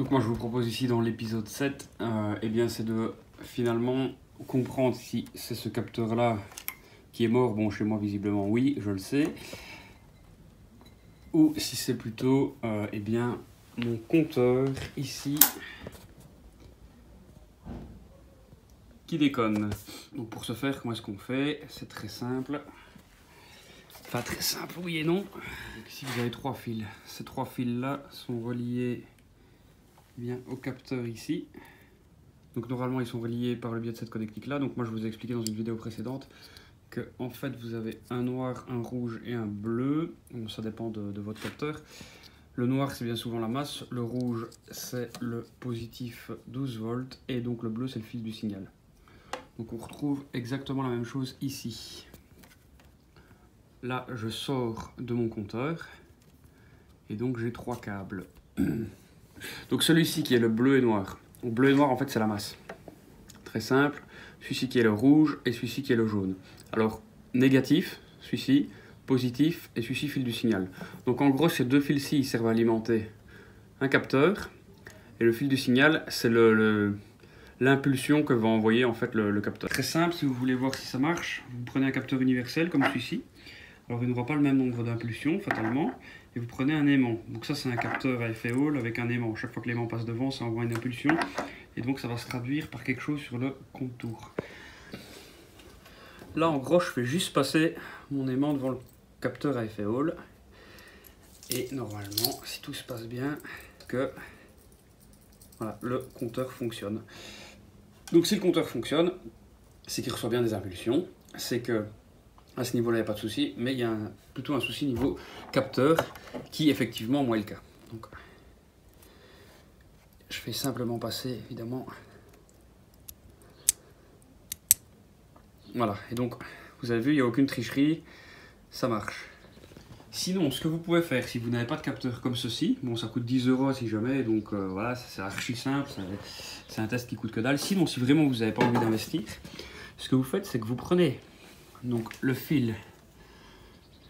Donc moi je vous propose ici dans l'épisode 7, eh bien c'est de finalement comprendre si c'est ce capteur là qui est mort. Bon, chez moi visiblement oui, je le sais, ou si c'est plutôt eh bien mon compteur ici qui déconne. Donc pour ce faire, comment est-ce qu'on fait? C'est très simple. Enfin très simple, oui et non. Donc ici vous avez trois fils. Ces trois fils là sont reliés bien au capteur ici. Donc normalement ils sont reliés par le biais de cette connectique là. Donc moi je vous ai expliqué dans une vidéo précédente que en fait vous avez un noir, un rouge et un bleu. Donc ça dépend de votre capteur. Le noir c'est bien souvent la masse, le rouge c'est le positif 12 volts et donc le bleu c'est le fil du signal. Donc on retrouve exactement la même chose ici. Là je sors de mon compteur et donc j'ai trois câbles. Donc celui-ci qui est le bleu et noir. Le bleu et noir en fait c'est la masse. Très simple. Celui-ci qui est le rouge et celui-ci qui est le jaune. Alors négatif, celui-ci, positif et celui-ci fil du signal. Donc en gros ces deux fils-ci ils servent à alimenter un capteur et le fil du signal c'est l'impulsion que va envoyer en fait le capteur. Très simple, si vous voulez voir si ça marche, vous prenez un capteur universel comme celui-ci. Alors il n'aura pas le même nombre d'impulsions fatalement. Et vous prenez un aimant. Donc ça c'est un capteur à effet Hall avec un aimant. Chaque fois que l'aimant passe devant, ça envoie une impulsion. Et donc ça va se traduire par quelque chose sur le contour. Là en gros je fais juste passer mon aimant devant le capteur à effet Hall. Et normalement, si tout se passe bien, que voilà, le compteur fonctionne. Donc si le compteur fonctionne, c'est qu'il reçoit bien des impulsions. C'est que à ce niveau-là, il n'y a pas de souci, mais il y a plutôt un souci niveau capteur qui, effectivement, moi, est le cas. Donc, je fais simplement passer, évidemment. Voilà, et donc, vous avez vu, il n'y a aucune tricherie, ça marche. Sinon, ce que vous pouvez faire, si vous n'avez pas de capteur comme ceci, bon, ça coûte 10 € si jamais, donc voilà, c'est archi simple, c'est un test qui coûte que dalle. Sinon, si vraiment vous n'avez pas envie d'investir, ce que vous faites, c'est que vous prenez donc le fil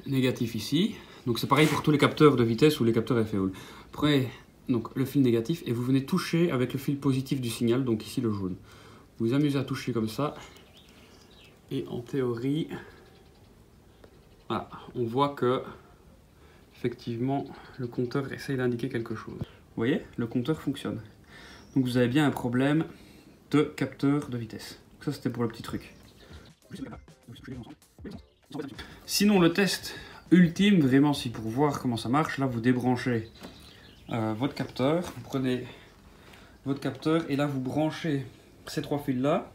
négatif ici, donc c'est pareil pour tous les capteurs de vitesse ou les capteurs effet Hall. Prenez donc le fil négatif et vous venez toucher avec le fil positif du signal, donc ici le jaune. Vous vous amusez à toucher comme ça et en théorie, voilà, on voit que effectivement le compteur essaye d'indiquer quelque chose. Vous voyez, le compteur fonctionne. Donc vous avez bien un problème de capteur de vitesse. Donc ça c'était pour le petit truc. Sinon le test ultime, vraiment si pour voir comment ça marche, là vous débranchez votre capteur, vous prenez votre capteur et là vous branchez ces trois fils là.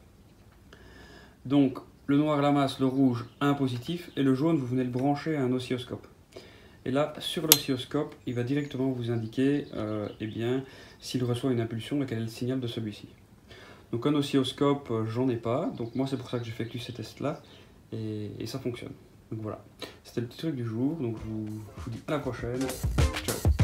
Donc le noir la masse, le rouge un positif et le jaune vous venez le brancher à un oscilloscope. Et là sur l'oscilloscope il va directement vous indiquer eh bien s'il reçoit une impulsion, lequel est le signal de celui-ci. Donc un oscilloscope j'en ai pas, donc moi c'est pour ça que j'effectue ces tests là. Et ça fonctionne. Donc voilà, c'était le petit truc du jour. Donc je vous dis à la prochaine. Ciao.